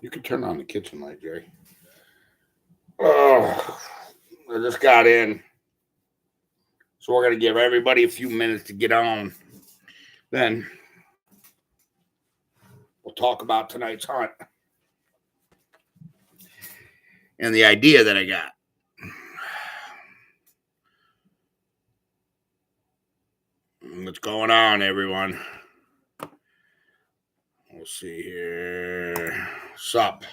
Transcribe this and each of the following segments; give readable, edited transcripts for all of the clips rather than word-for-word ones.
You can turn on the kitchen light, Jerry. Oh, I just got in. So we're going to give everybody a few minutes to get on. Then we'll talk about tonight's hunt and the idea that I got. What's going on, everyone? We'll see here. Sup?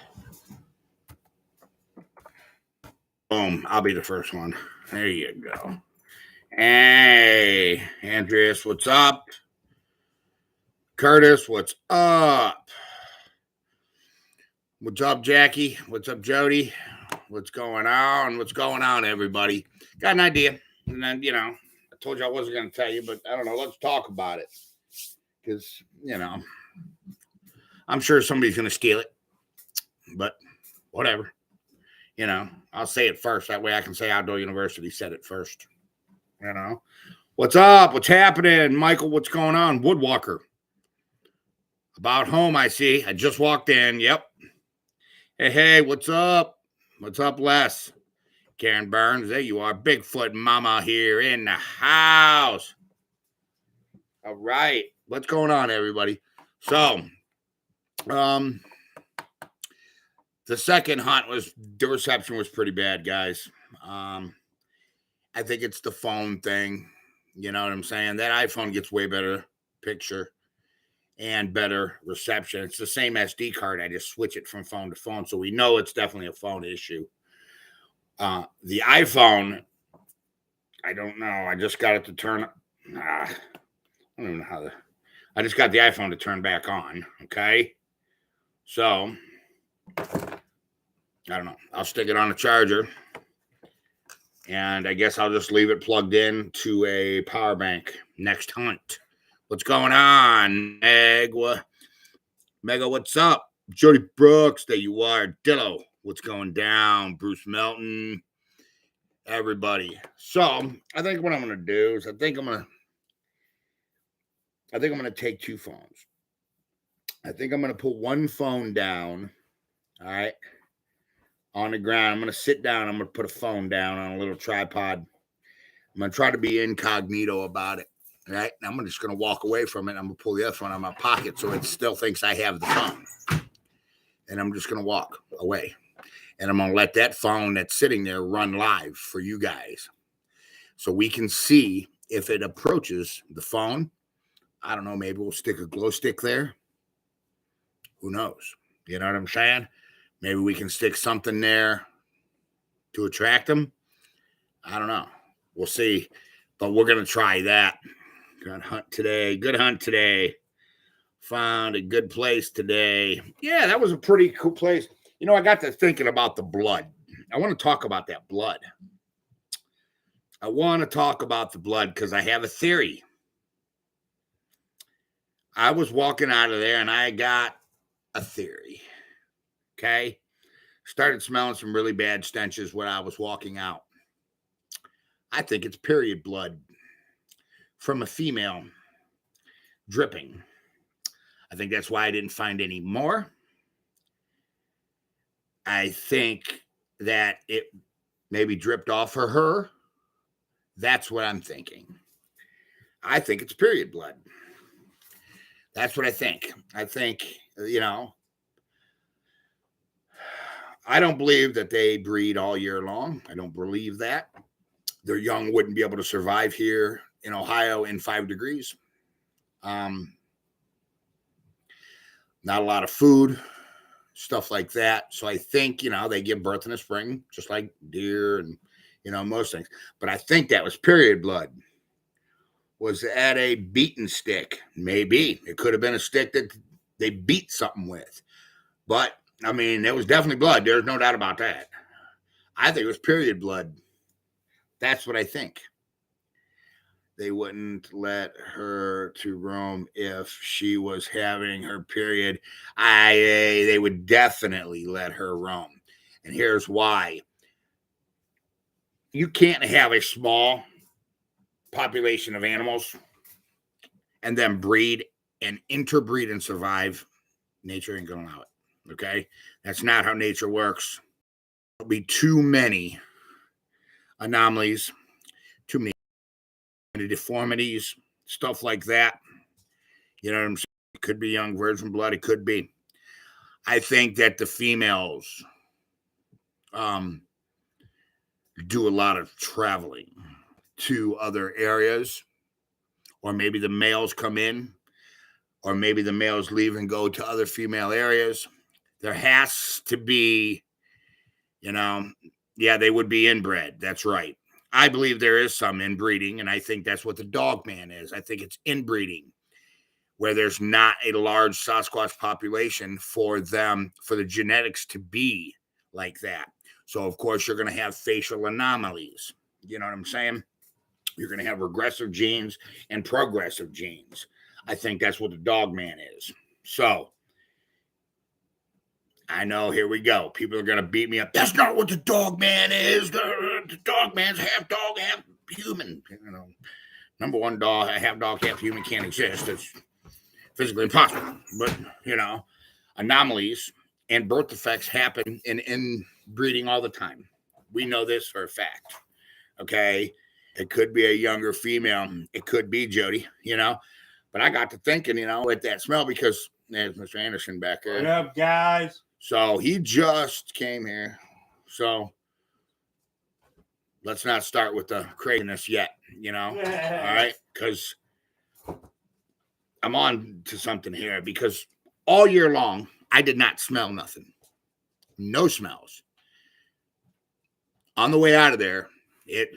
Boom. I'll be the first one. There you go. Hey, Andreas, what's up? Curtis, what's up? What's up, Jackie? What's up, Jody? What's going on? What's going on, everybody? Got an idea. And then, I told you I wasn't going to tell you, but I don't know. Let's talk about it. Because, I'm sure somebody's going to steal it. But whatever. I'll say it first. That way I can say Outdoor University said it first. What's up? What's happening? Michael, what's going on? Woodwalker. About home, I see. I just walked in. Yep. Hey, what's up? What's up, Les? Karen Burns, there you are. Bigfoot Mama here in the house. All right. What's going on, everybody? So, the second hunt the reception was pretty bad, guys. I think it's the phone thing. You know what I'm saying? That iPhone gets way better picture and better reception. It's the same SD card. I just switch it from phone to phone. So we know it's definitely a phone issue. The iPhone, I don't know. I just got it to turn. I don't even know how I just got the iPhone to turn back on. Okay. So, I don't know. I'll stick it on a charger. And I guess I'll just leave it plugged in to a power bank next hunt. What's going on, Mega, what's up? Jody Brooks, there you are. Dillo, what's going down? Bruce Melton, everybody. So I think what I'm going to do is I think I'm going to take two phones. I think I'm going to put one phone down, all right, on the ground. I'm going to sit down. I'm going to put a phone down on a little tripod. I'm going to try to be incognito about it. Right? I'm just going to walk away from it. I'm going to pull the other phone out of my pocket so it still thinks I have the phone. And I'm just going to walk away. And I'm going to let that phone that's sitting there run live for you guys. So we can see if it approaches the phone. I don't know. Maybe we'll stick a glow stick there. Who knows? You know what I'm saying? Maybe we can stick something there to attract them. I don't know. We'll see. But we're going to try that. Good hunt today. Found a good place today. Yeah, that was a pretty cool place. I got to thinking about the blood. I want to talk about that blood. I want to talk about the blood because I have a theory. I was walking out of there and I got a theory. Okay? Started smelling some really bad stenches when I was walking out. I think it's period blood from a female dripping. I think that's why I didn't find any more. I think that it maybe dripped off of her. That's what I'm thinking. I think it's period blood. That's what I think. I think, I don't believe that they breed all year long. I don't believe that. Their young wouldn't be able to survive here in Ohio in 5 degrees. Not a lot of food, stuff like that. So I think, they give birth in the spring, just like deer and, most things. But I think that was period blood. Was at a beaten stick. Maybe. It could have been a stick that they beat something with. But, it was definitely blood. There's no doubt about that. I think it was period blood. That's what I think. They wouldn't let her to roam if she was having her period. They would definitely let her roam. And here's why. You can't have a small population of animals and then breed and interbreed and survive. Nature ain't going to allow it. Okay. That's not how nature works. There'll be too many anomalies, too many deformities, stuff like that. You know what I'm saying? It could be young virgin blood. It could be. I think that the females do a lot of traveling to other areas, or maybe the males come in, or maybe the males leave and go to other female areas. There has to be, yeah, they would be inbred. That's right. I believe there is some inbreeding, and I think that's what the dog man is. I think it's inbreeding, where there's not a large Sasquatch population for the genetics to be like that. So, of course, you're going to have facial anomalies. You know what I'm saying? You're going to have regressive genes and progressive genes. I think that's what the dog man is. So, I know, here we go. People are going to beat me up. That's not what the dog man is. The dog man's half dog, half human. Number one, dog, half dog, half human can't exist. It's physically impossible. But, anomalies and birth defects happen in inbreeding all the time. We know this for a fact. Okay? It could be a younger female. It could be Jody, But I got to thinking, with that smell, because there's Mr. Anderson back there. What up, guys? So he just came here. So let's not start with the craziness yet, All right? Because I'm on to something here, because all year long, I did not smell nothing. No smells. On the way out of there, it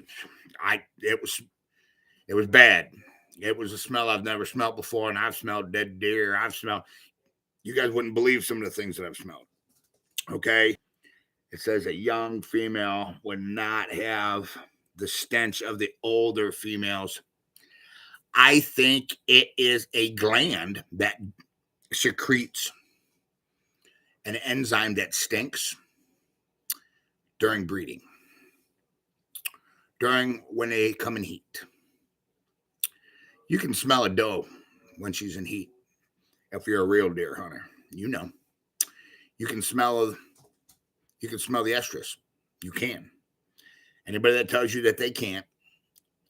was bad. It was a smell I've never smelled before, and I've smelled dead deer. You guys wouldn't believe some of the things that I've smelled. Okay? It says a young female would not have the stench of the older females. I think it is a gland that secretes an enzyme that stinks during breeding, when they come in heat. You can smell a doe when she's in heat. If you're a real deer hunter, you can smell the estrus. You can. Anybody that tells you that they can't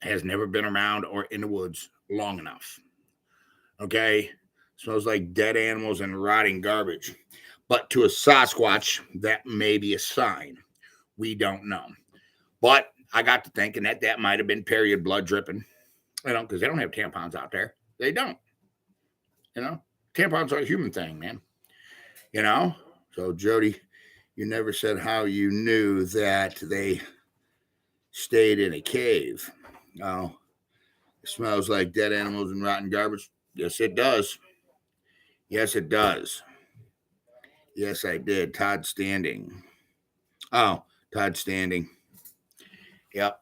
has never been around or in the woods long enough. Okay? Smells like dead animals and rotting garbage. But to a Sasquatch, that may be a sign. We don't know. But I got to thinking that might have been period blood dripping, because they don't have tampons out there. They don't. Tampons are a human thing, man. So Jody, you never said how you knew that they stayed in a cave. Oh, it smells like dead animals and rotten garbage. Yes, it does. Yes, it does. Yes, I did. Todd Standing. Oh, Todd Standing. Yep.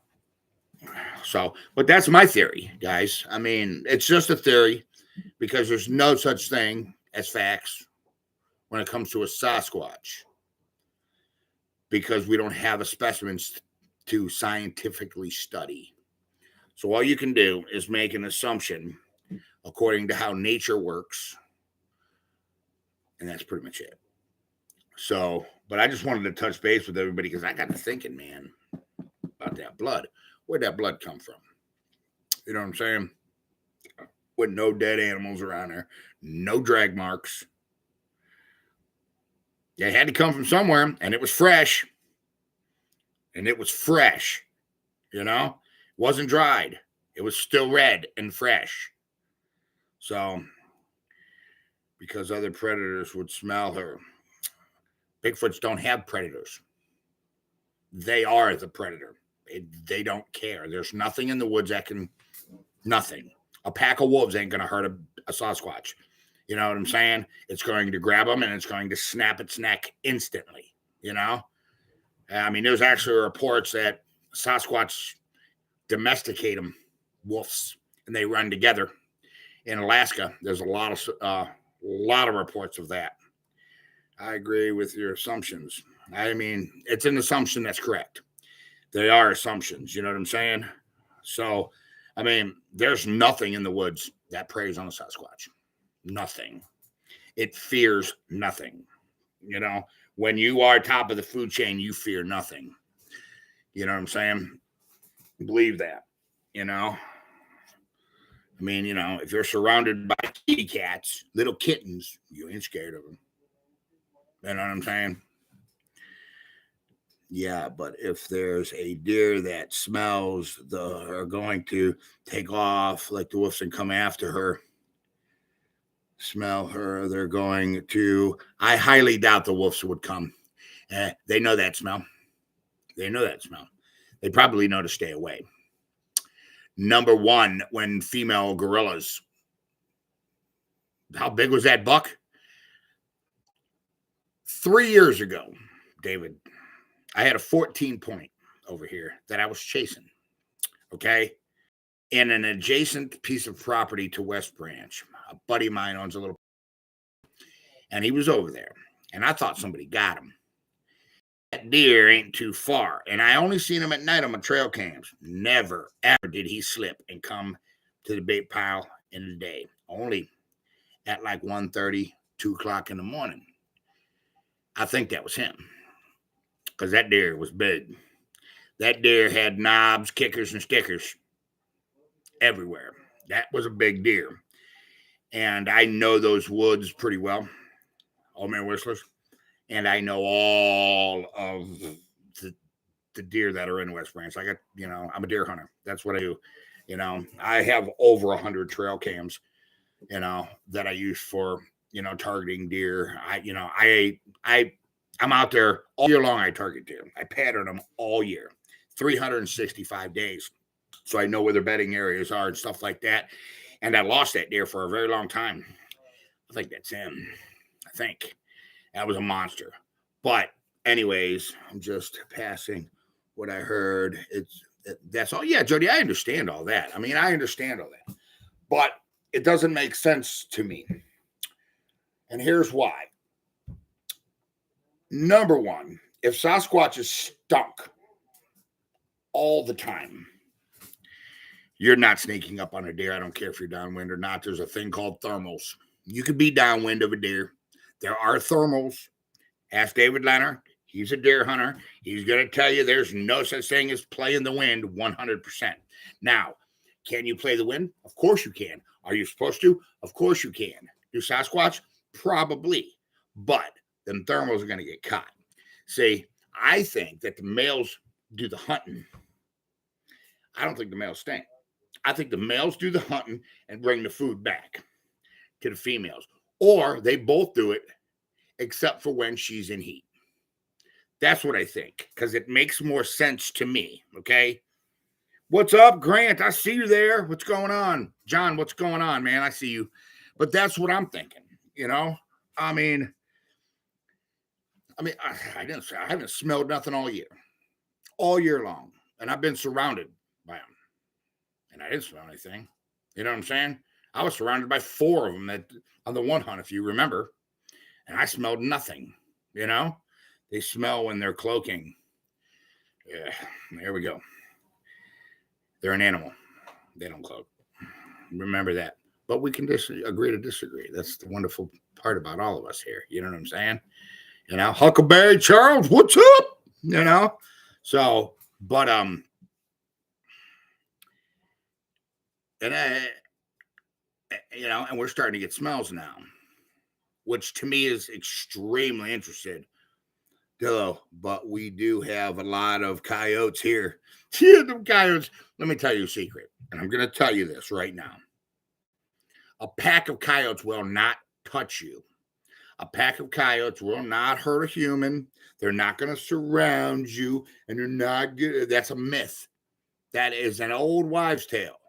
So, but that's my theory, guys. I mean, it's just a theory, because there's no such thing as facts when it comes to a Sasquatch, because we don't have a specimens to scientifically study. So all you can do is make an assumption according to how nature works, and that's pretty much it. So, but I just wanted to touch base with everybody, because I got to thinking, man, about that blood. Where'd that blood come from? You know what I'm saying? With no dead animals around there, no drag marks. It had to come from somewhere, and it was fresh. It wasn't dried. It was still red and fresh. So, because other predators would smell her. Bigfoots don't have predators. They are the predator. They don't care. There's nothing in the woods nothing. A pack of wolves ain't going to hurt a Sasquatch. You know what I'm saying? It's going to grab them, and it's going to snap its neck instantly. I mean, there's actually reports that Sasquatch domesticate them, wolves, and they run together. In Alaska, there's a lot of reports of that. I agree with your assumptions. I mean, it's an assumption that's correct. They are assumptions, you know what I'm saying? So, I mean, there's nothing in the woods that preys on a Sasquatch. Nothing. It fears nothing. You know, when you are top of the food chain, you fear nothing. You know what I'm saying? Believe that, you know? I mean, you know, if you're surrounded by kitty cats, little kittens, you ain't scared of them. You know what I'm saying? Yeah, but if there's a deer that smells are going to take off like the wolves and come after her, smell her, they're going to. I highly doubt the wolves would come. They know that smell. They know that smell. They probably know to stay away. Number one, when female gorillas. How big was that buck? 3 years ago, David, I had a 14 point over here that I was chasing. Okay. In an adjacent piece of property to West Branch. A buddy of mine owns a little, and he was over there. And I thought somebody got him. That deer ain't too far. And I only seen him at night on my trail cams. Never, ever did he slip and come to the bait pile in the day. Only at like 1:30, 2 o'clock in the morning. I think that was him. Because that deer was big. That deer had knobs, kickers, and stickers everywhere. That was a big deer. And I know those woods pretty well. Old Man Whistlers. And I know all of the deer that are in West Branch. I'm a deer hunter. That's what I do. You know, I have over 100 trail cams, you know, that I use for, you know, targeting deer. I'm out there all year long. I target deer. I pattern them all year, 365 days. So I know where their bedding areas are and stuff like that. And I lost that deer for a very long time. I think that's him. I think that was a monster. But anyways, I'm just passing what I heard. That's all. Yeah, Jody, I understand all that. I mean, I understand all that. But it doesn't make sense to me. And here's why. Number one, if Sasquatch is stunk all the time, you're not sneaking up on a deer. I don't care if you're downwind or not. There's a thing called thermals. You could be downwind of a deer. There are thermals. Ask David Leonard. He's a deer hunter. He's going to tell you there's no such thing as playing the wind 100%. Now, can you play the wind? Of course you can. Are you supposed to? Of course you can. Do Sasquatch? Probably. But them thermals are going to get caught. See, I think that the males do the hunting. I don't think the males stink. I think the males do the hunting and bring the food back to the females. Or they both do it, except for when she's in heat. That's what I think, because it makes more sense to me, okay? What's up, Grant? I see you there. What's going on? John, what's going on, man? I see you. But that's what I'm thinking, you know? I mean, I haven't smelled nothing all year long. And I've been surrounded by them. And I didn't smell anything. You know what I'm saying? I was surrounded by 4 of them on the one hunt, if you remember. And I smelled nothing, you know? They smell when they're cloaking. Yeah, there we go. They're an animal. They don't cloak. Remember that. But we can agree to disagree. That's the wonderful part about all of us here. You know what I'm saying? You know, Huckleberry Charles, what's up? You know? So, but, and we're starting to get smells now, which to me is extremely interesting. But we do have a lot of coyotes here. Yeah, them coyotes. Let me tell you a secret, and I'm going to tell you this right now. A pack of coyotes will not touch you. A pack of coyotes will not hurt a human. They're not going to surround you, and they're not good. That's a myth. That is an old wives' tale.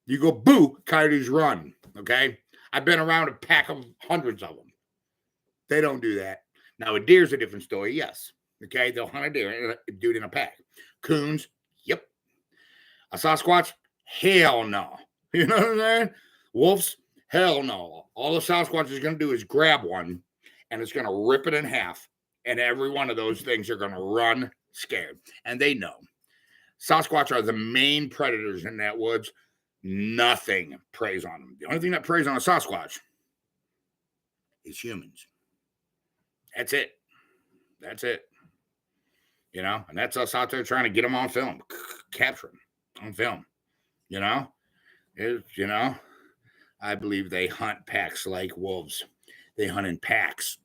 You go, boo, coyotes run, okay? I've been around a pack of hundreds of them. They don't do that. Now, a deer's a different story, yes. Okay, they'll hunt a deer, do it in a pack. Coons, yep. A Sasquatch, hell no. You know what I'm saying? Wolves, hell no. All the Sasquatch is going to do is grab one, and it's going to rip it in half, and every one of those things are going to run scared. And they know. Sasquatch are the main predators in that woods. Nothing preys on them. The only thing that preys on a Sasquatch is humans. That's it. That's it. And that's us out there trying to get them on film, capture them on film. I believe they hunt packs like wolves. They hunt in packs.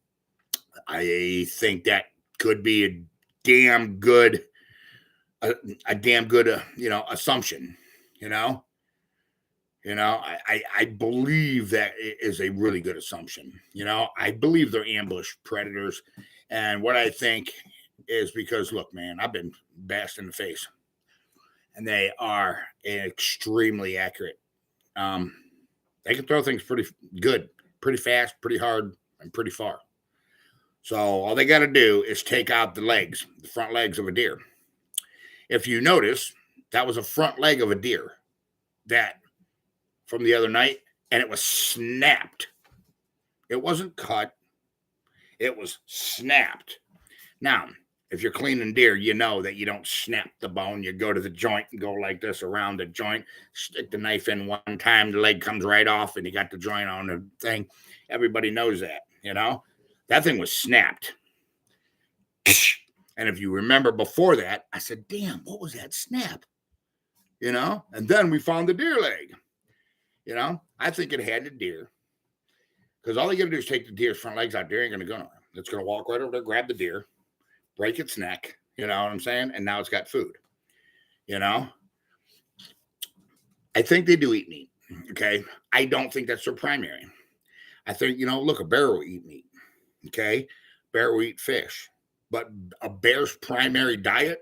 I think that could be a damn good, assumption. I believe that is a really good assumption. I believe they're ambush predators, and what I think is because look, man, I've been bashed in the face, and they are extremely accurate. They can throw things pretty good, pretty fast, pretty hard, and pretty far. So all they got to do is take out the front legs of a deer. If you notice, that was a front leg of a deer that from the other night, and it was snapped. It wasn't cut. It was snapped. Now, if you're cleaning deer, you know that you don't snap the bone. You go to the joint and go like this around the joint, stick the knife in one time, the leg comes right off, and you got the joint on the thing. Everybody knows that, That thing was snapped. And if you remember before that, I said, damn, what was that snap? And then we found the deer leg. I think it had the deer. Because all you got to do is take the deer's front legs out. Deer ain't going to go nowhere. It's going to walk right over there, grab the deer, break its neck. You know what I'm saying? And now it's got food. I think they do eat meat. Okay. I don't think that's their primary. I think, look, a bear will eat meat. Okay. Bear will eat fish. But a bear's primary diet,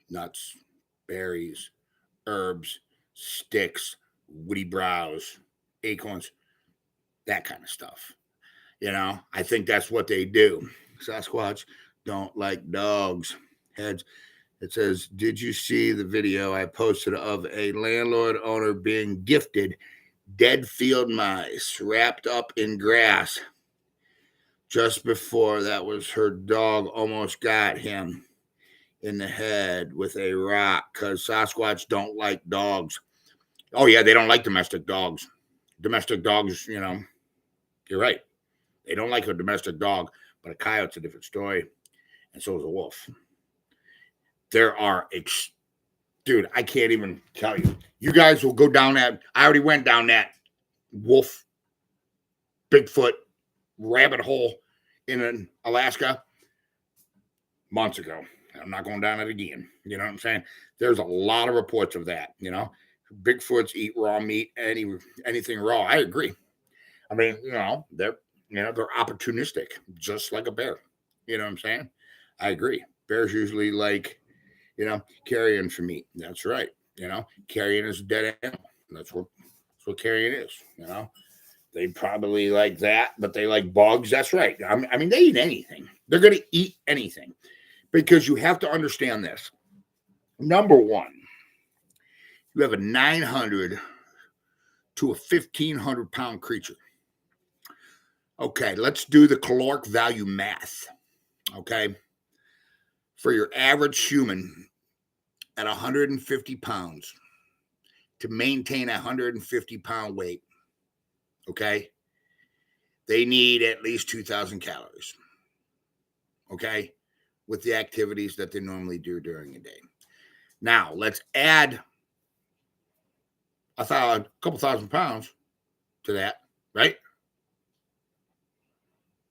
nuts, berries, herbs, sticks, woody browse, acorns, that kind of stuff. I think that's what they do. Sasquatch don't like dogs. Heads. It says, did you see the video I posted of a landlord owner being gifted dead field mice wrapped up in grass just before that was her dog almost got him in the head with a rock because Sasquatch don't like dogs. Oh, yeah, they don't like domestic dogs. Domestic dogs, you're right. They don't like a domestic dog, but a coyote's a different story, and so is a wolf. There are, dude, I can't even tell you. You guys will go down that. I already went down that wolf, Bigfoot, rabbit hole in Alaska months ago. I'm not going down it again. You know what I'm saying? There's a lot of reports of that. Bigfoots eat raw meat, anything raw. I agree. I mean, they're opportunistic, just like a bear. You know what I'm saying? I agree. Bears usually like, carrion for meat. That's right. Carrion is a dead animal. That's what carrion is. They probably like that, but they like bugs. That's right. I mean, they eat anything. They're going to eat anything because you have to understand this. Number one, you have a 900 to a 1,500 pound creature. Okay, let's do the caloric value math. Okay. For your average human at 150 pounds to maintain a 150 pound weight, okay, they need at least 2,000 calories, okay, with the activities that they normally do during a day. Now, let's add a couple thousand pounds to that, right?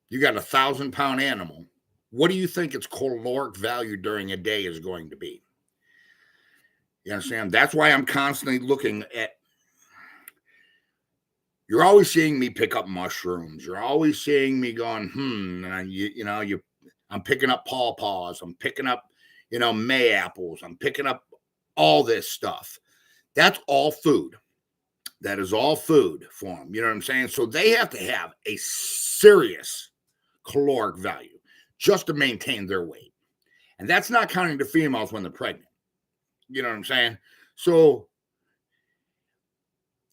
You got a 1,000-pound animal. What do you think its caloric value during a day is going to be? You understand? That's why I'm constantly looking at. You're always seeing me pick up mushrooms. You're always seeing me going, and I'm picking up pawpaws. I'm picking up, May apples. I'm picking up all this stuff. That's all food. That is all food for them. You know what I'm saying? So they have to have a serious caloric value just to maintain their weight. And that's not counting the females when they're pregnant. You know what I'm saying? So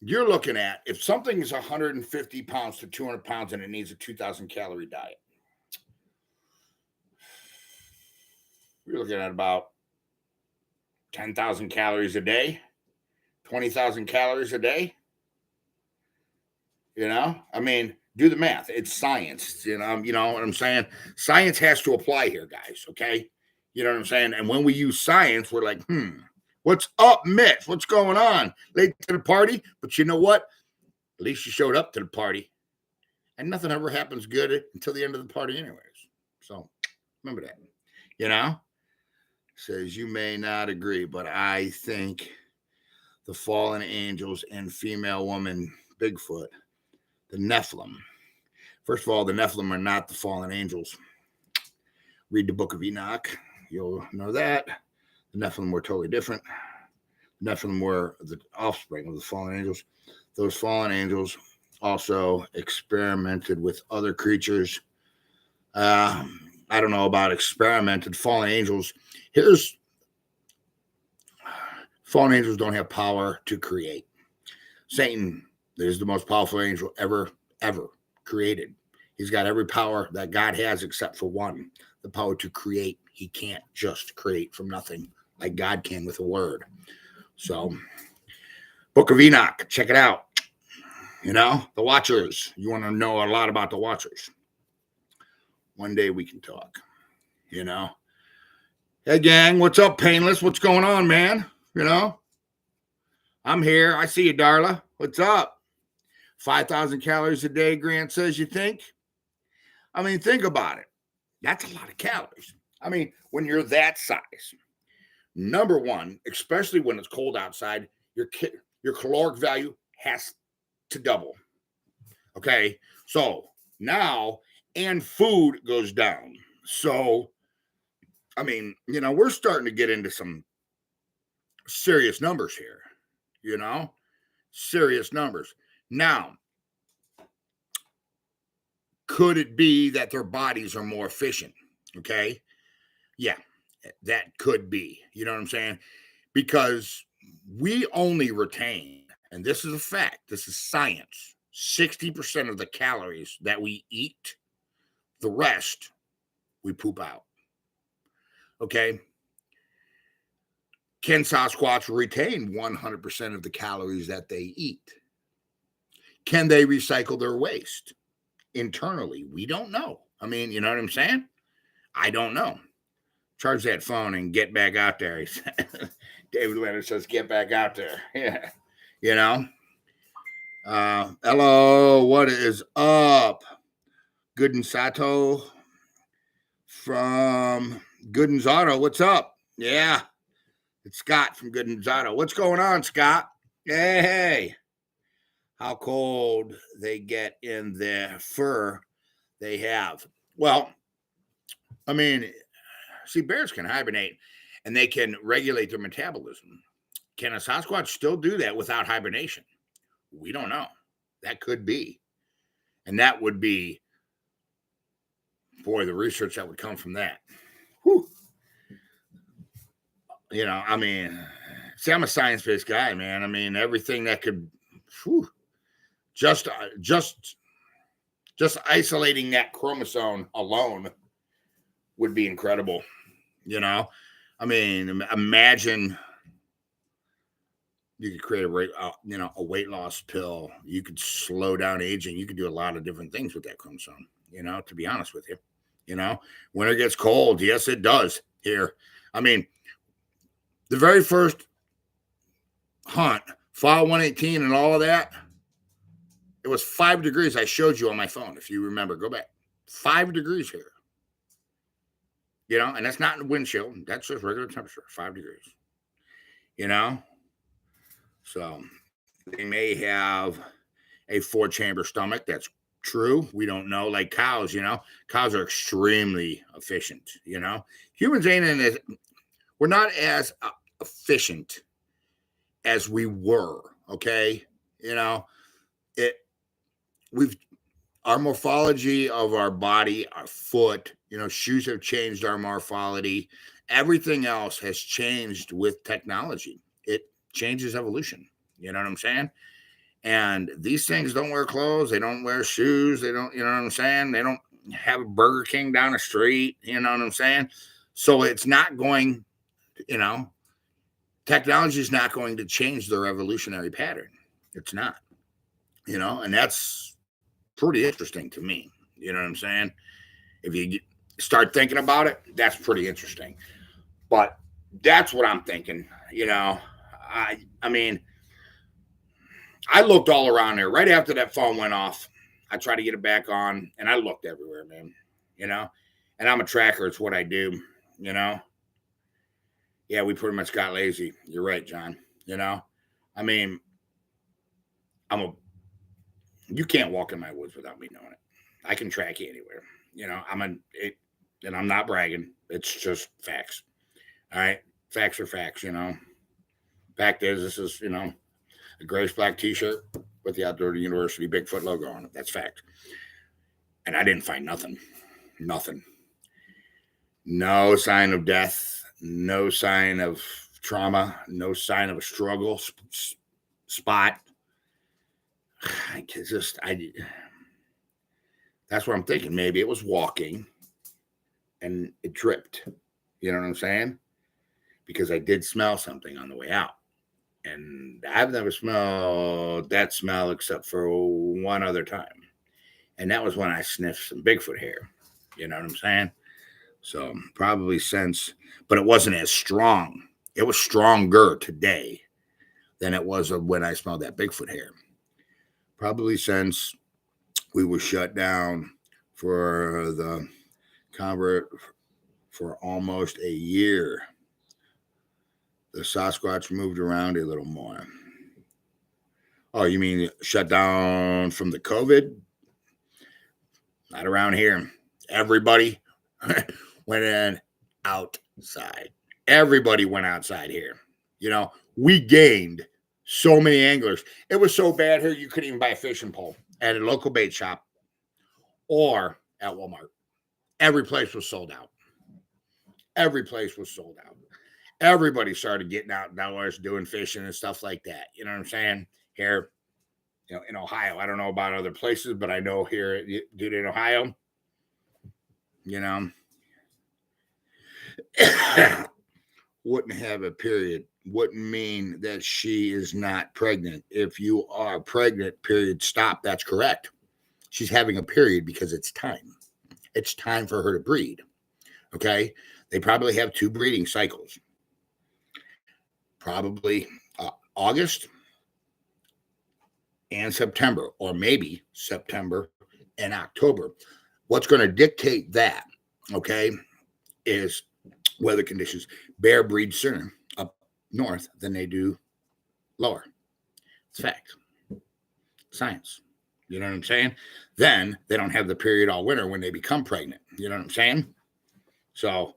you're looking at, if something is 150 pounds to 200 pounds and it needs a 2,000 calorie diet, you're looking at about 10,000 calories a day, 20,000 calories a day. I mean, Do the math. It's science. You know what I'm saying? Science has to apply here, guys. Okay. You know what I'm saying? And when we use science, we're like, what's up, Mitch? What's going on? Late to the party? But you know what? At least you showed up to the party. And nothing ever happens good until the end of the party, anyways. So remember that. You know? Says you may not agree, but I think the fallen angels and female woman Bigfoot, the Nephilim. First of all, the Nephilim are not the fallen angels. Read the book of Enoch. You'll know that. The Nephilim were totally different. The Nephilim were the offspring of the fallen angels. Those fallen angels also experimented with other creatures. I don't know about experimented. Fallen angels. Fallen angels don't have power to create. Satan is the most powerful angel ever created. He's got every power that God has except for one, the power to create. He can't just create from nothing like God can with a word. So, Book of Enoch, check it out. You know, the Watchers. You want to know a lot about the Watchers. One day we can talk, you know. Hey, gang, what's up, Painless? What's going on, man? You know, I'm here. I see you, Darla. What's up? 5,000 calories a day, Grant says, you think? I mean, think about it. That's a lot of calories. I mean, when you're that size, number one, especially when it's cold outside, your caloric value has to double. Okay? So now, and food goes down. So, I mean, you know, we're starting to get into some serious numbers here, you know? Serious numbers. Now, could it be that their bodies are more efficient? Okay. Yeah, that could be. You know what I'm saying? Because we only retain, and this is a fact, this is science, 60% of the calories that we eat, the rest we poop out. Okay. Can Sasquatch retain 100% of the calories that they eat? Can they recycle their waste internally? We don't know. I mean, you know what I'm saying? I don't know. Charge that phone and get back out there. He said. David Leonard says, get back out there. Yeah. You know? Hello, what is up? Gooden Sato from Gooden's Auto. What's up? Yeah. It's Scott from Gooden's Auto. What's going on, Scott? Hey. How cold they get in their fur they have. Well, I mean, see, bears can hibernate and they can regulate their metabolism. Can a Sasquatch still do that without hibernation? We don't know. That could be. And that would be, boy, the research that would come from that. Whew. You know, I mean, see, I'm a science-based guy, man. I mean, everything that could, just isolating that chromosome alone would be incredible. You know, I mean, imagine you could create a weight loss pill. You could slow down aging. You could do a lot of different things with that chromosome, you know, to be honest with you. You know, when it gets cold, yes, it does here. I mean, the very first hunt, File 118 and all of that, it was 5 degrees. I showed you on my phone. If you remember, go back. 5 degrees here. You know, and that's not in the windshield. That's just regular temperature, 5 degrees. You know? So they may have a 4-chamber stomach. That's true. We don't know. Like cows, you know, cows are extremely efficient, you know. Humans we're not as efficient as we were, okay? You know, our morphology of our body, our foot, you know, shoes have changed our morphology. Everything else has changed with technology. It changes evolution. You know what I'm saying? And these things don't wear clothes. They don't wear shoes. They don't, you know what I'm saying? They don't have a Burger King down the street. You know what I'm saying? So it's not going, you know, technology is not going to change their evolutionary pattern. It's not, you know, and that's pretty interesting to me. You know what I'm saying? If you start thinking about it, that's pretty interesting. But that's what I'm thinking. I mean, I looked all around there right after that phone went off. I tried to get it back on, and I looked everywhere, man. You know, and I'm a tracker. It's what I do. You know. Yeah, we pretty much got lazy. You're right, John. I mean, I'm a. You can't walk in my woods without me knowing it. I can track you anywhere. And I'm not bragging. It's just facts. All right, facts are facts. Fact is, this is a grayish black T-shirt with the Outdoor University Bigfoot logo on it. That's fact. And I didn't find nothing. Nothing. No sign of death. No sign of trauma. No sign of a struggle spot. That's what I'm thinking. Maybe it was walking and it dripped. You know what I'm saying? Because I did smell something on the way out. And I've never smelled that smell except for one other time. And that was when I sniffed some Bigfoot hair. You know what I'm saying? So probably since, but it wasn't as strong. It was stronger today than it was when I smelled that Bigfoot hair. Probably since we were shut down for the convert for almost a year. The Sasquatch moved around a little more. Oh, you mean shut down from the COVID? Not around here. Everybody went in outside. Everybody went outside here. We gained so many anglers. It was so bad here, you couldn't even buy a fishing pole at a local bait shop or at Walmart. Every place was sold out. Every place was sold out. Everybody started getting outdoors, doing fishing and stuff like that. You know what I'm saying? Here, in Ohio. I don't know about other places, but I know here, dude, in Ohio, wouldn't have a period. Wouldn't mean that she is not pregnant. If you are pregnant, period, stop. That's correct. She's having a period because it's time. It's time for her to breed. Okay? They probably have 2 breeding cycles. Probably August and September, or maybe September and October. What's going to dictate that, okay, is weather conditions. Bear breed sooner up north than they do lower. It's fact. Science. You know what I'm saying? Then they don't have the period all winter when they become pregnant. You know what I'm saying? So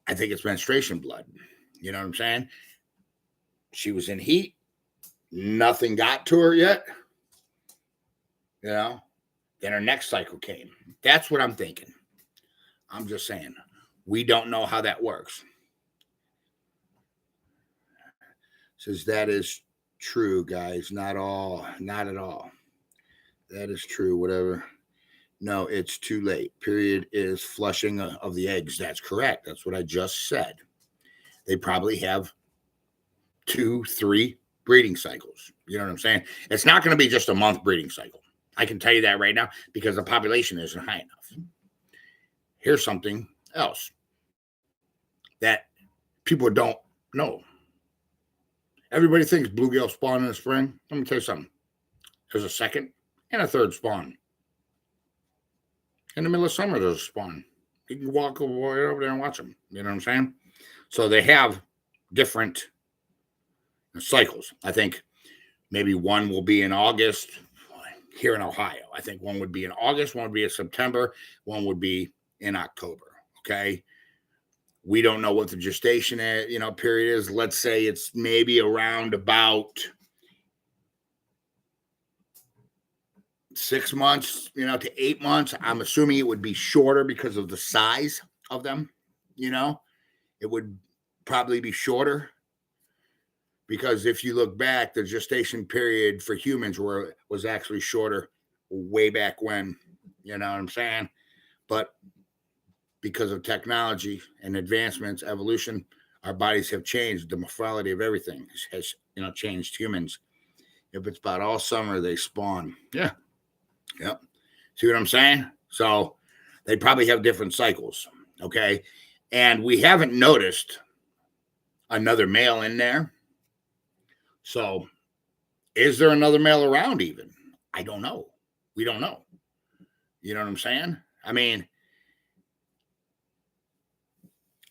I think it's menstruation blood. You know what I'm saying? She was in heat. Nothing got to her yet. Then her next cycle came. That's what I'm thinking. I'm just saying. We don't know how that works. Says that is true, guys. Not at all. That is true. Whatever. No, it's too late. Period is flushing of the eggs. That's correct. That's what I just said. They probably have 2, 3 breeding cycles. You know what I'm saying? It's not going to be just a month breeding cycle. I can tell you that right now because the population isn't high enough. Here's something else that people don't know. Everybody thinks bluegill spawn in the spring. Let me tell you something. There's a second and a third spawn. In the middle of summer, there's a spawn. You can walk over there and watch them. You know what I'm saying? So they have different cycles. I think maybe one will be in August here in Ohio. I think one would be in August, one would be in September, one would be in October. Okay. We don't know what the gestation period is. Let's say it's maybe around about 6 months, to 8 months. I'm assuming it would be shorter because of the size of them. It would probably be shorter because if you look back, the gestation period for humans was actually shorter way back when, you know what I'm saying? But because of technology and advancements, evolution, our bodies have changed. The morphology of everything has changed humans. If it's about all summer, they spawn. Yeah. Yep. See what I'm saying? So they probably have different cycles. Okay. And we haven't noticed another male in there. So is there another male around even? I don't know. We don't know. You know what I'm saying? I mean,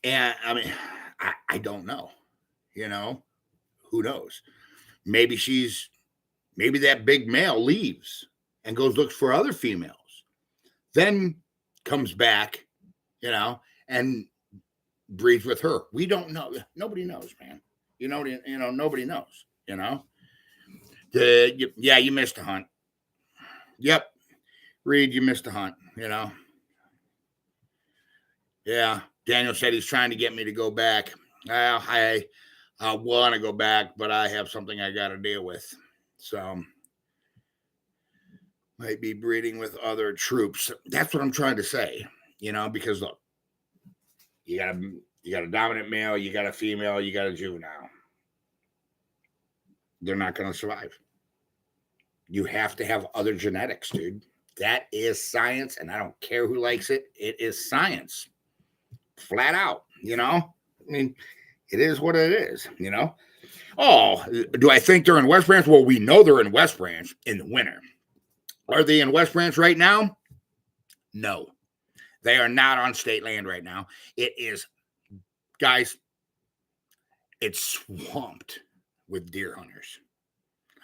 and I mean, I don't know. You know, who knows? Maybe that big male leaves and goes looks for other females, then comes back, you know, and breeds with her. We don't know. Nobody knows, man. Nobody knows. You missed a hunt. Yep, Reed, you missed a hunt. Yeah. Daniel said he's trying to get me to go back. I want to go back, but I have something I got to deal with. So might be breeding with other troops. That's what I'm trying to say, because look, you got a dominant male, you got a female, you got a juvenile. They're not going to survive. You have to have other genetics, dude. That is science, and I don't care who likes it. It is science. Flat out, I mean, it is what it is, Oh, do I think they're in West Branch? Well, we know they're in West Branch in the winter. Are they in West Branch right now? No. They are not on state land right now. It is, guys, it's swamped with deer hunters.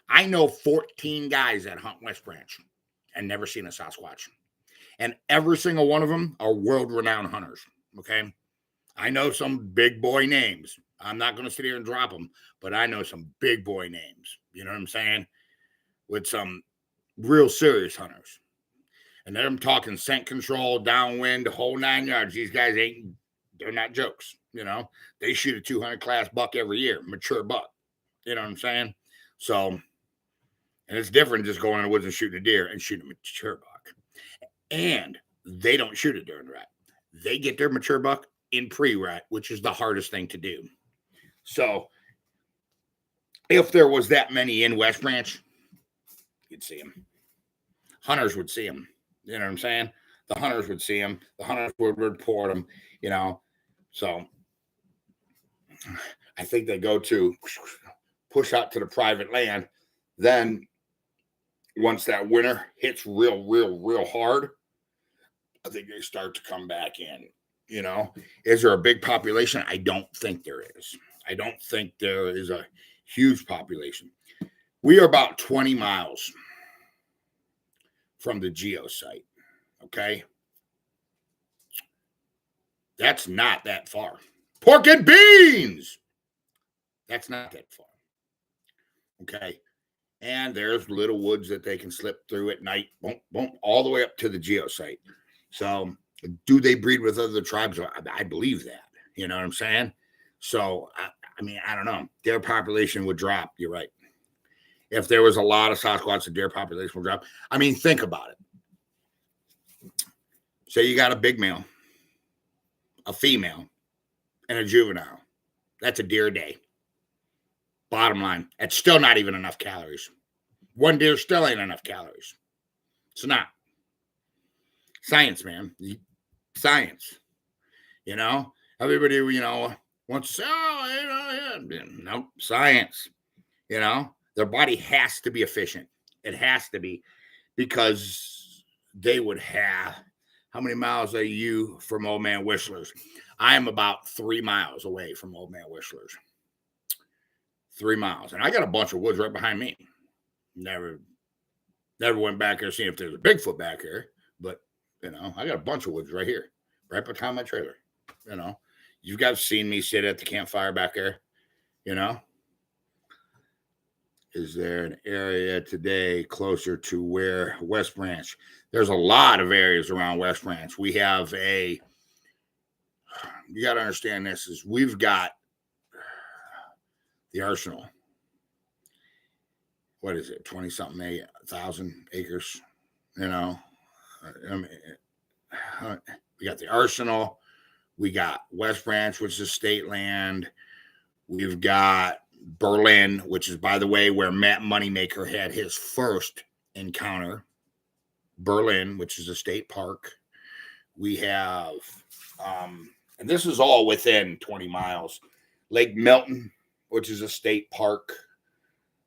I know 14 guys that hunt West Branch and never seen a Sasquatch. And every single one of them are world-renowned hunters, okay? I know some big boy names. I'm not going to sit here and drop them, but I know some big boy names. You know what I'm saying? With some real serious hunters. And then I'm talking scent control, downwind, the whole 9 yards. These guys they're not jokes, They shoot a 200 class buck every year, mature buck. You know what I'm saying? So, and it's different just going in the woods and shooting a deer and shooting a mature buck. And they don't shoot it during rut. They get their mature buck in pre-rut, which is the hardest thing to do. So, if there was that many in West Branch, you'd see them. Hunters would see them. You know what I'm saying? The hunters would see them. The hunters would report them, So, I think they go to push out to the private land. Then, once that winter hits real hard, I think they start to come back in. Is there a big population? I don't think there is. I don't think there is a huge population. We are about 20 miles from the geo site. Okay. That's not that far. Pork and beans. That's not that far. Okay. And there's little woods that they can slip through at night, boom, boom, all the way up to the geo site. So, do they breed with other tribes? I believe that. You know what I'm saying? So, I mean, I don't know. Their population would drop. You're right. If there was a lot of Sasquatch, the deer population would drop. I mean, think about it. Say you got a big male, a female, and a juvenile. That's a deer a day. Bottom line, that's still not even enough calories. One deer still ain't enough calories. It's not. Science, man. Science. Everybody, wants to say, nope, science. Their body has to be efficient. It has to be, because they would have, how many miles are you from Old Man Whistler's? I am about 3 miles away from Old Man Whistler's. 3 miles. And I got a bunch of woods right behind me. Never went back there seeing if there's a Bigfoot back here. But, I got a bunch of woods right here, right behind my trailer. You guys seen me sit at the campfire back there, Is there an area today closer to where West Branch? There's a lot of areas around West Branch. We have you got to understand this, is we've got the Arsenal. What is it? 20-something thousand acres, we got the Arsenal. We got West Branch, which is state land. We've got Berlin, which is, by the way, where Matt Moneymaker had his first encounter. Berlin, which is a state park. We have, and this is all within 20 miles, Lake Milton, which is a state park,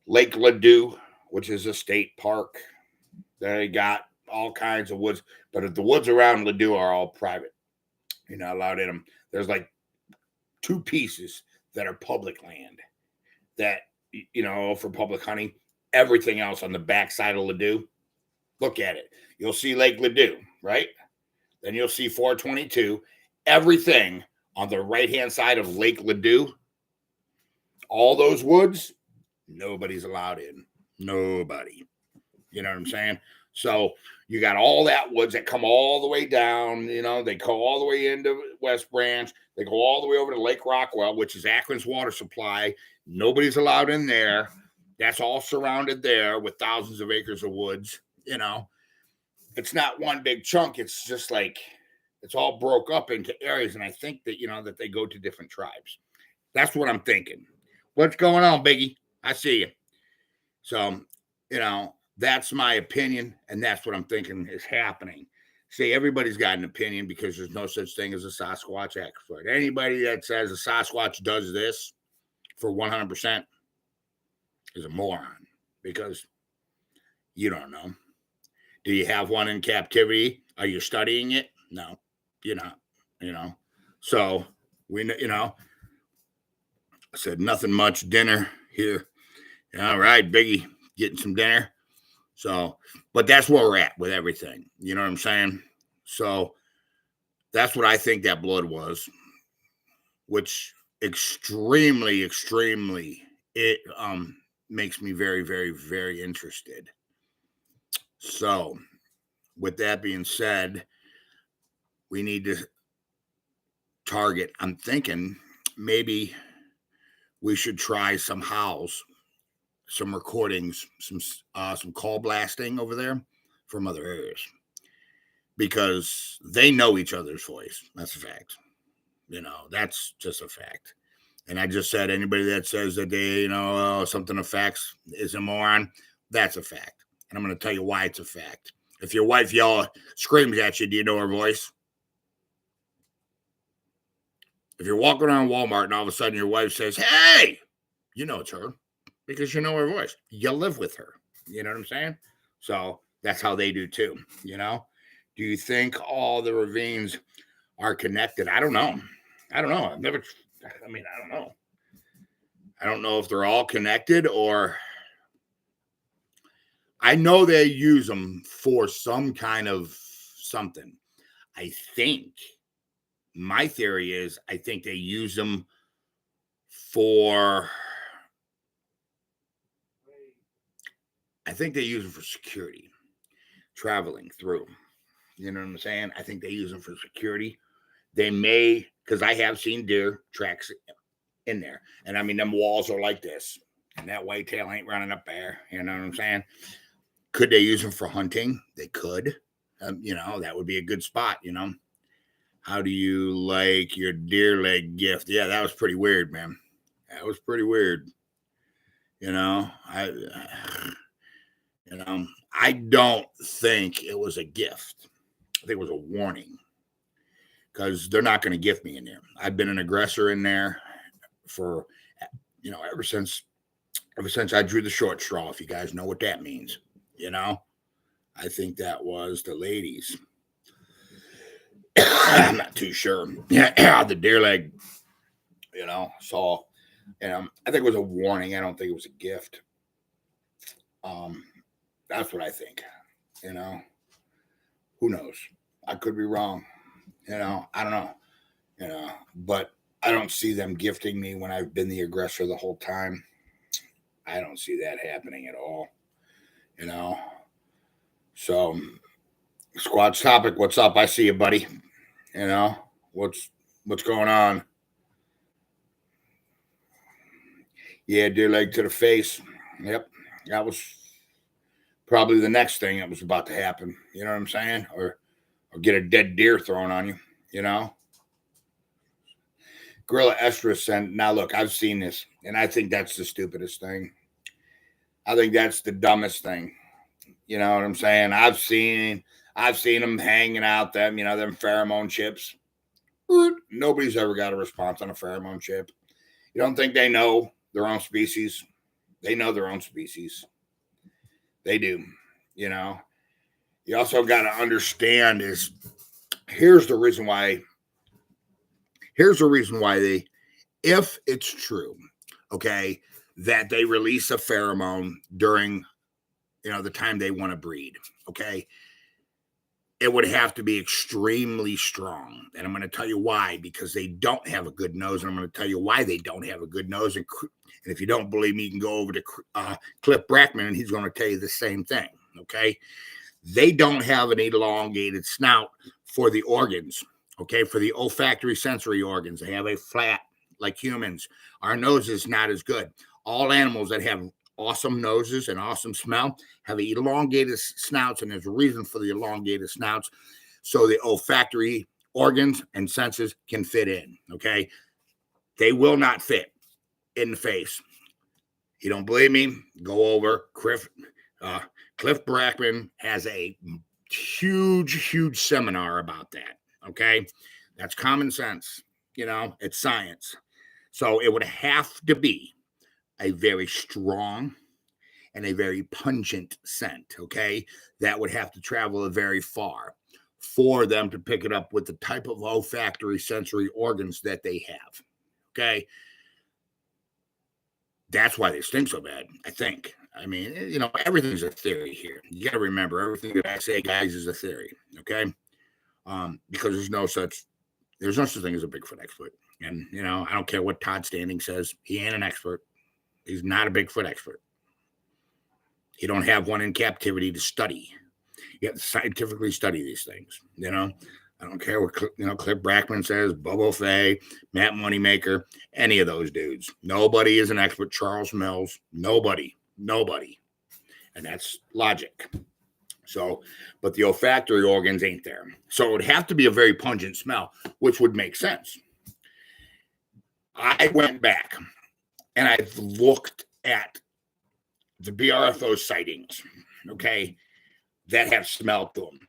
Lake Ladue, which is a state park. They got all kinds of woods, but the woods around Ladue are all private. You're not allowed in them. There's like 2 pieces that are public land that, for public hunting. Everything else on the backside of Ladue, look at it. You'll see Lake Ladue, right? Then you'll see 422. Everything on the right-hand side of Lake Ladue, all those woods, nobody's allowed in. Nobody. You know what I'm saying? So you got all that woods that come all the way down. They go all the way into West Branch. They go all the way over to Lake Rockwell, which is Akron's water supply. Nobody's allowed in there. That's all surrounded there with thousands of acres of woods. It's not one big chunk. It's just like it's all broke up into areas. And I think that, that they go to different tribes. That's what I'm thinking. What's going on, Biggie? I see you. So, that's my opinion. And that's what I'm thinking is happening. See, everybody's got an opinion because there's no such thing as a Sasquatch expert. Anybody that says a Sasquatch does this for 100% is a moron because you don't know. Do you have one in captivity? Are you studying it? No, you're not, So I said nothing much dinner here. All right, Biggie, getting some dinner. So, but that's where we're at with everything. You know what I'm saying? So that's what I think that blood was, which extremely, it makes me very, very, very interested. So with that being said, we need to target. I'm thinking maybe we should try some howls, some recordings, some call blasting over there from other areas because they know each other's voice. That's a fact. That's just a fact. And I just said anybody that says that they, something affects is a moron. That's a fact. And I'm going to tell you why it's a fact. If your wife screams at you, do you know her voice? If you're walking around Walmart and all of a sudden your wife says, hey, you know it's her because you know her voice. You live with her. You know what I'm saying? So that's how they do too. Do you think all the ravines are connected? I don't know. I don't know. I don't know. I don't know if they're all connected or I know they use them for some kind of something. I think my theory is I think they use them for security, traveling through. You know what I'm saying? I think they use them for security. They may, because I have seen deer tracks in there. And I mean, them walls are like this. And that whitetail ain't running up there. You know what I'm saying? Could they use them for hunting? They could. That would be a good spot, How do you like your deer leg gift? Yeah, that was pretty weird, man. That was pretty weird. I don't think it was a gift. I think it was a warning because they're not going to gift me in there. I've been an aggressor in there for, ever since I drew the short straw, if you guys know what that means, I think that was the ladies. I'm not too sure. Yeah, the deer leg, so, I think it was a warning. I don't think it was a gift. That's what I think, who knows? I could be wrong. I don't know, but I don't see them gifting me when I've been the aggressor the whole time. I don't see that happening at all, So, Squatch Topic, what's up? I see you, buddy. What's going on? Yeah, deer leg to the face. Yep, that was probably the next thing that was about to happen. You know what I'm saying? Or get a dead deer thrown on you. Gorilla Estrus said, now look, I've seen this, and I think that's the stupidest thing. I think that's the dumbest thing. You know what I'm saying? I've seen them hanging out them, them pheromone chips. Nobody's ever got a response on a pheromone chip. You don't think they know their own species? They know their own species. They do. You know. You also got to understand is here's the reason why they, if it's true, okay, that they release a pheromone during, the time they want to breed, okay, it would have to be extremely strong. And I'm going to tell you why, because they don't have a good nose. And I'm going to tell you why they don't have a good nose. And if you don't believe me, you can go over to Cliff Brackman, and he's going to tell you the same thing, okay? They don't have an elongated snout for the organs, okay, for the olfactory sensory organs. They have a flat, like humans. Our nose is not as good. All animals that have awesome noses and awesome smell have elongated snouts, and there's a reason for the elongated snouts, so the olfactory organs and senses can fit in, okay? They will not fit in the face. You don't believe me? Go over. Cliff Brackman has a huge seminar about that, okay? That's common sense, it's science. So it would have to be a very strong and a very pungent scent, okay? That would have to travel very far for them to pick it up with the type of olfactory sensory organs that they have, okay? That's why they stink so bad, I think. I mean, everything's a theory here. You got to remember, everything that I say, guys, is a theory, okay? Because there's no such thing as a Bigfoot expert. And, I don't care what Todd Standing says. He ain't an expert. He's not a Bigfoot expert. You don't have one in captivity to study. You have to scientifically study these things, I don't care what, Cliff Brackman says, Bobo Fay, Matt Moneymaker, any of those dudes. Nobody is an expert. Charles Mills, nobody. And that's logic. So, but the olfactory organs ain't there. So it would have to be a very pungent smell, which would make sense. I went back and I've looked at the BRFO sightings, okay, that have smelled to them.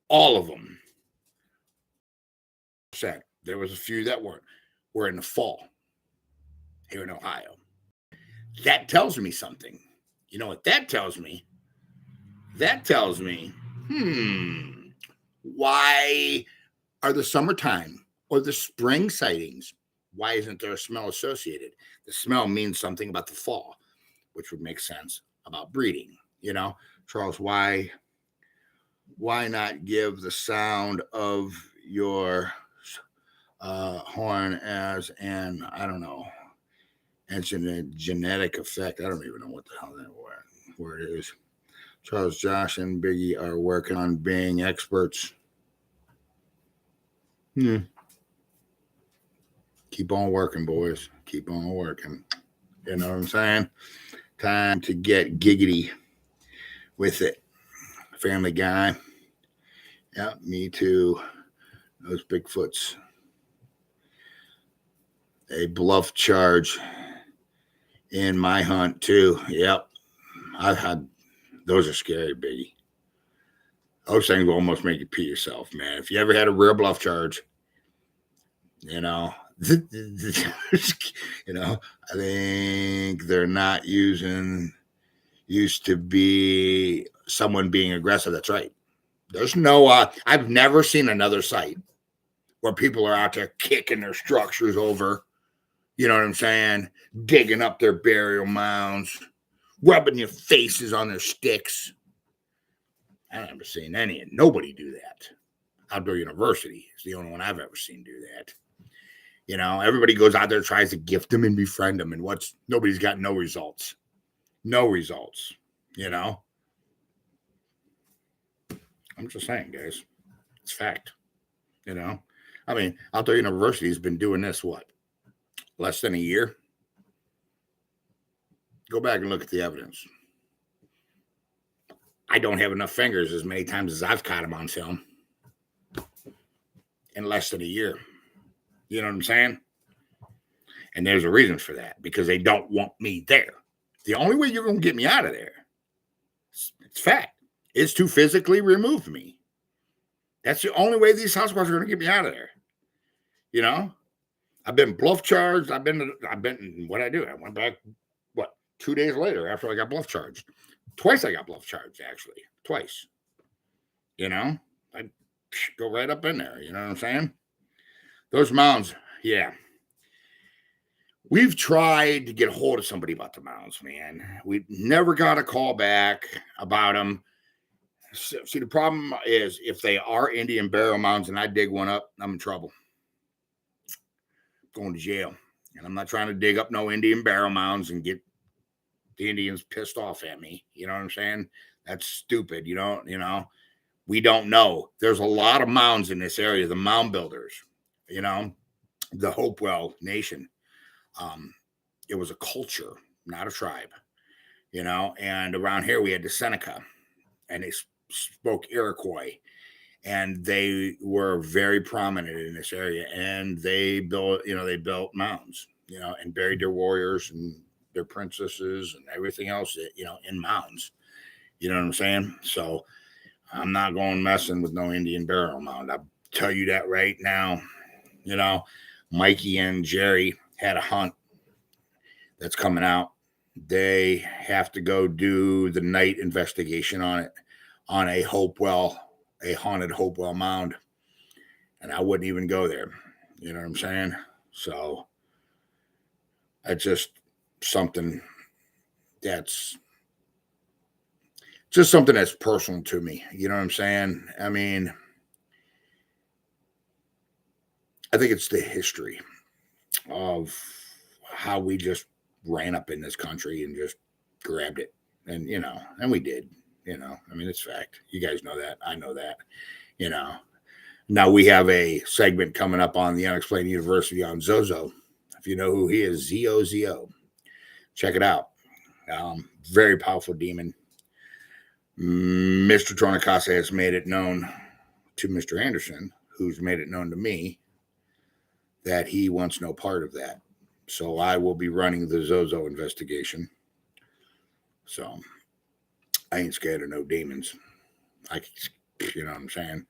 All of them. Said there was a few that were in the fall here in Ohio. That tells me something. You know what that tells me? That tells me, why are the summertime or the spring sightings, why isn't there a smell associated? The smell means something about the fall, which would make sense about breeding. Charles, why not give the sound of your horn as an, I don't know, it's a genetic effect. I don't even know what the hell that word is. Charles, Josh, and Biggie are working on being experts. Keep on working, boys. Keep on working. You know what I'm saying? Time to get giggity with it. Family Guy. Yeah, me too. Those Bigfoots. A bluff charge in my hunt too. Yep. I've had, those are scary, Biggie. Those things will almost make you pee yourself, man. If you ever had a rear bluff charge, I think they're not used to be someone being aggressive. That's right. There's no, I've never seen another site where people are out there kicking their structures over, you know what I'm saying? Digging up their burial mounds, rubbing your faces on their sticks. I've never seen nobody do that. Outdoor University is the only one I've ever seen do that. Everybody goes out there, tries to gift them and befriend them, and nobody's got no results. No results, I'm just saying, guys. It's fact, Outdoor University has been doing this, less than a year? Go back and look at the evidence. I don't have enough fingers as many times as I've caught them on film in less than a year. You know what I'm saying? And there's a reason for that, because they don't want me there. The only way you're going to get me out of there It's fact. It's to physically remove me. That's the only way these Sasquatch are going to get me out of there. You know, I've been bluff charged. I've been. What I do? I went back. 2 days later after I got bluff charged. Twice I got bluff charged, actually. Twice. You know, I go right up in there. You know what I'm saying? Those mounds, yeah. We've tried to get a hold of somebody about the mounds, man. We never got a call back about them. See, the problem is if they are Indian burial mounds and I dig one up, I'm in trouble. Going to jail. And I'm not trying to dig up no Indian burial mounds and get the Indians pissed off at me. You know what I'm saying? That's stupid. You know, we don't know. There's a lot of mounds in this area, the mound builders, you know, the Hopewell Nation. It was a culture, not a tribe, you know, and around here we had the Seneca and they spoke Iroquois and they were very prominent in this area and they built mounds, you know, and buried their warriors and their princesses and everything else, you know, in mounds. You know what I'm saying? So I'm not going messing with no Indian burial mound. I'll tell you that right now. You know, Mikey and Jerry had a hunt that's coming out. They have to go do the night investigation on it, on a haunted Hopewell mound. And I wouldn't even go there. You know what I'm saying? So it's just something that's personal to me. You know what I'm saying? I mean, I think it's the history of how we just ran up in this country and just grabbed it. And, you know, and we did, you know, I mean, it's fact. You guys know that. I know that, you know. Now we have a segment coming up on the Unexplained University on Zozo. If you know who he is, ZOZO. Check it out. Very powerful demon. Mr. Tornicasa has made it known to Mr. Anderson, who's made it known to me, that he wants no part of that. So I will be running the Zozo investigation. So I ain't scared of no demons. You know what I'm saying?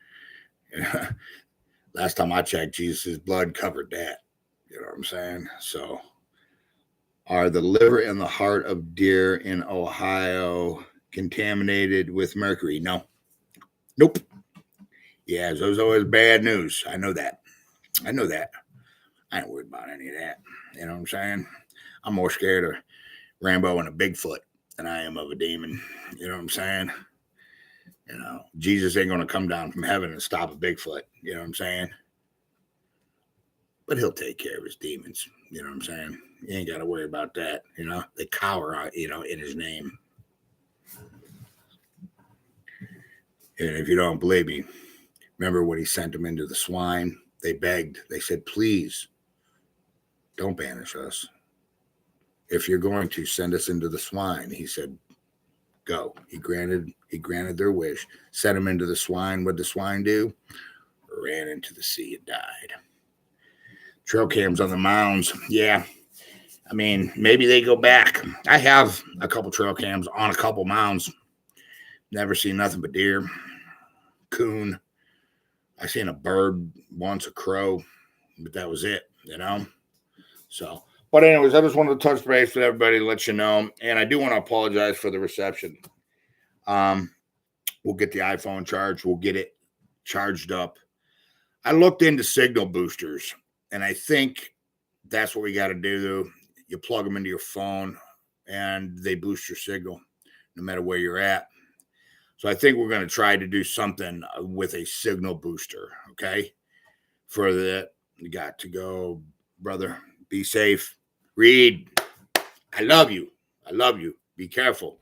Last time I checked, Jesus' blood covered that. You know what I'm saying? So are the liver and the heart of deer in Ohio contaminated with mercury? No. Nope. Yeah, Zozo is bad news. I know that. I ain't worried about any of that. You know what I'm saying? I'm more scared of Rambo and a Bigfoot than I am of a demon. You know what I'm saying? You know, Jesus ain't going to come down from heaven and stop a Bigfoot. You know what I'm saying? But he'll take care of his demons. You know what I'm saying? You ain't got to worry about that. You know, they cower, you know, in his name. And if you don't believe me, remember when he sent them into the swine? They begged. They said, please, don't banish us. If you're going to send us into the swine, he said, go. He granted their wish. Sent them into the swine. What'd the swine do? Ran into the sea and died. Trail cams on the mounds. Yeah. I mean, maybe they go back. I have a couple trail cams on a couple mounds. Never seen nothing but deer, coon. I seen a bird once, a crow, but that was it, you know? So, but anyways, I just wanted to touch base with everybody to let you know. And I do want to apologize for the reception. We'll get the iPhone charged. We'll get it charged up. I looked into signal boosters, and I think that's what we got to do. You plug them into your phone, and they boost your signal no matter where you're at. So I think we're going to try to do something with a signal booster, okay? For that, you got to go, brother. Be safe. Reed, I love you. I love you. Be careful.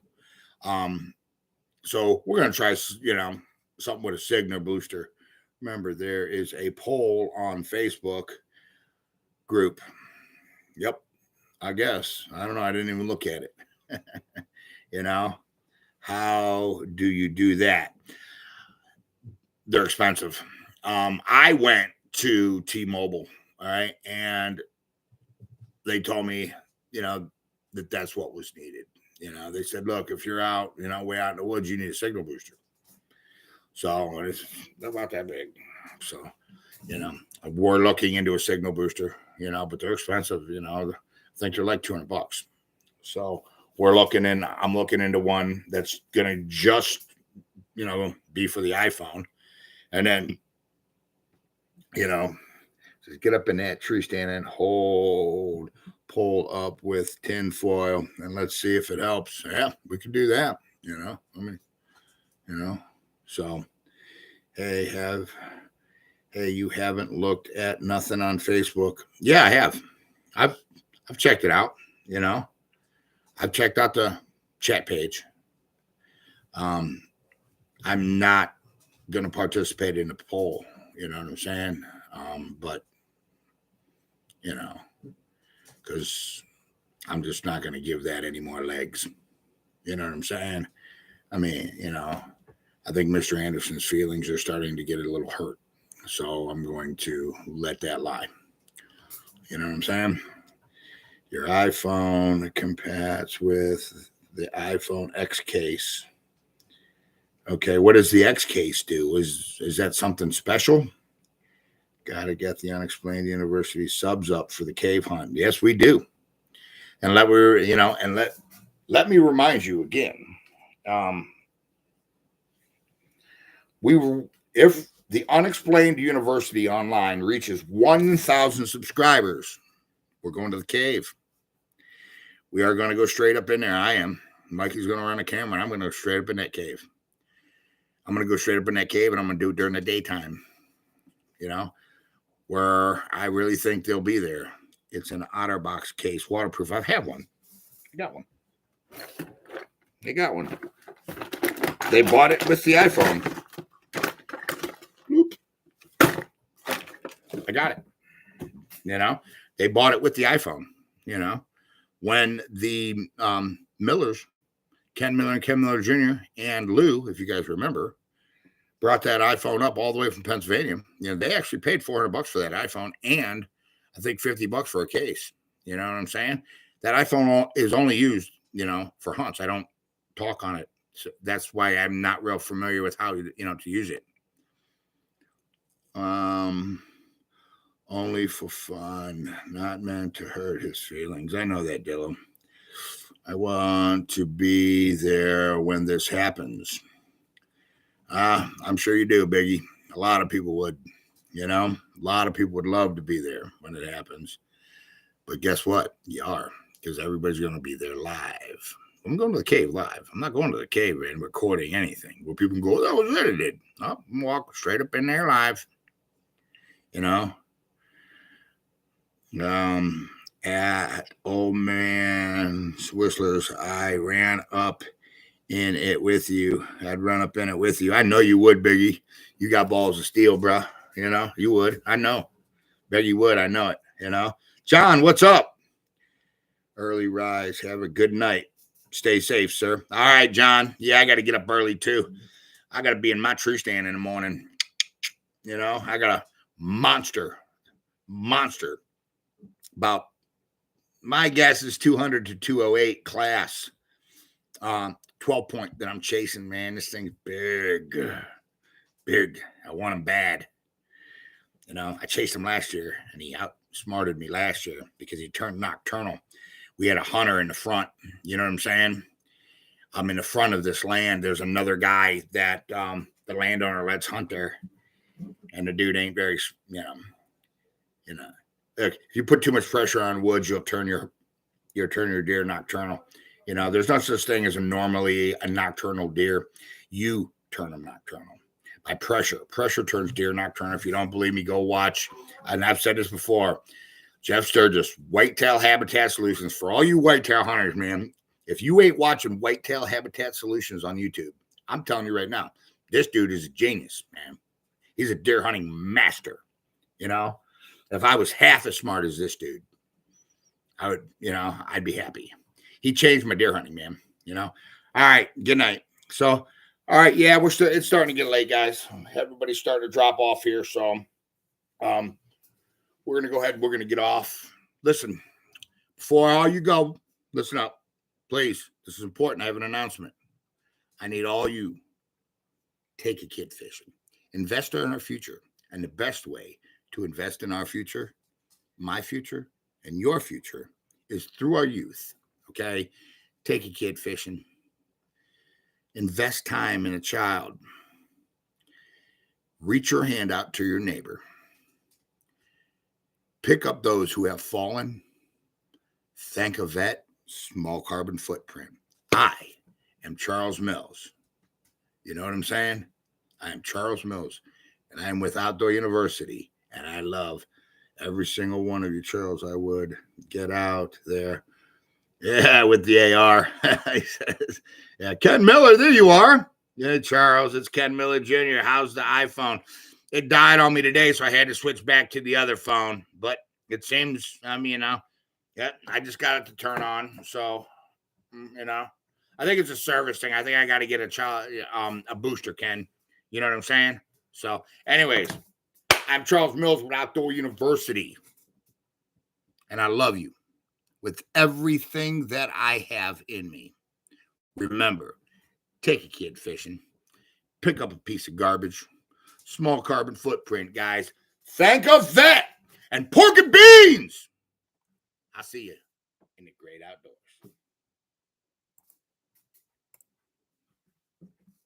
So we're going to try, you know, something with a signal booster. Remember, there is a poll on Facebook group. Yep, I guess. I don't know. I didn't even look at it. You know, how do you do that? They're expensive. I went to T-Mobile, all right, and they told me, you know, that's what was needed. They said, look, if you're out, way out in the woods, you need a signal booster. So it's about that big. So, we're looking into a signal booster, but they're expensive, I think they're like $200. So I'm looking into one that's going to just, be for the iPhone. And then, just get up in that tree stand and pull up with tin foil, and let's see if it helps. Yeah, we can do that. So, hey, you haven't looked at nothing on Facebook? Yeah, I have. I've checked it out. I've checked out the chat page. I'm not going to participate in the poll. You know what I'm saying? But because I'm just not going to give that any more legs. You know what I'm saying? I mean, I think Mr. Anderson's feelings are starting to get a little hurt. So I'm going to let that lie. You know what I'm saying? Your iPhone compats with the iPhone X case. Okay, what does the X case do? Is that something special? Got to get the Unexplained University subs up for the cave hunt. Yes, we do. And let me remind you again. If the Unexplained University online reaches 1,000 subscribers, we're going to the cave. We are going to go straight up in there. I am. Mikey's going to run a camera, and I'm going to go straight up in that cave. I'm going to go straight up in that cave, and I'm going to do it during the daytime, where I really think they'll be there. It's an OtterBox case, waterproof. I have one. I got one. They got one. They bought it with the iPhone. Whoop. I got it. They bought it with the iPhone. When the Millers, Ken Miller and Ken Miller Jr. and Lou, if you guys remember, brought that iPhone up all the way from Pennsylvania. They actually paid $400 for that iPhone, and I think $50 for a case. You know what I'm saying? That iPhone is only used, for hunts. I don't talk on it. So that's why I'm not real familiar with how, to use it. Only for fun, not meant to hurt his feelings. I know that, Dillo. I want to be there when this happens. I'm sure you do, Biggie. A lot of people would, a lot of people would love to be there when it happens. But guess what? You are, because everybody's going to be there live. I'm going to the cave live. I'm not going to the cave and recording anything where people can go, that was edited. I'm walk straight up in there live. At Old Man's Whistlers, I ran up in it with you. I'd run up in it with you. I know you would, Biggie. You got balls of steel, bro. You would. I know. Biggie would. I know it. John, what's up? Early rise. Have a good night. Stay safe, sir. All right, John. Yeah, I got to get up early, too. I got to be in my tree stand in the morning. I got a monster. About, my guess is 200 to 208 class. 12-point that I'm chasing, man. This thing's big. I want him bad. I chased him last year, and he outsmarted me last year because he turned nocturnal. We had a hunter in the front. You know what I'm saying? I'm in the front of this land. There's another guy that the landowner lets hunt there, and the dude ain't very, Look, if you put too much pressure on woods, you'll turn your deer nocturnal. There's no such thing as a nocturnal deer. You turn them nocturnal by pressure. Pressure turns deer nocturnal. If you don't believe me, go watch. And I've said this before. Jeff Sturgis, Whitetail Habitat Solutions. For all you whitetail hunters, man, if you ain't watching Whitetail Habitat Solutions on YouTube, I'm telling you right now, this dude is a genius, man. He's a deer hunting master. If I was half as smart as this dude, I would, I'd be happy. He changed my deer hunting, man. All right, good night. So, all right, yeah, it's starting to get late, guys. Everybody's starting to drop off here, so we're gonna go ahead and we're gonna get off. Listen, before all you go, listen up, please. This is important. I have an announcement. I need all you. Take a kid fishing. Invest in our future. And the best way to invest in our future, my future, and your future is through our youth. Okay? Take a kid fishing. Invest time in a child. Reach your hand out to your neighbor. Pick up those who have fallen. Thank a vet. Small carbon footprint. I am Charles Mills. You know what I'm saying? I am Charles Mills, and I am with Outdoor University, and I love every single one of you, Charles. I would get out there. Yeah, with the AR. He says, yeah, Ken Miller, there you are. Yeah, Charles, it's Ken Miller Jr. How's the iPhone? It died on me today, so I had to switch back to the other phone, but it seems, yeah, I just got it to turn on, so, I think it's a service thing. I think I got to get a booster, Ken. You know what I'm saying? So, anyways, I'm Charles Mills with Outdoor University, and I love you with everything that I have in me. Remember, take a kid fishing, pick up a piece of garbage, small carbon footprint, guys. Thank a vet and pork and beans. I'll see you in the great outdoors.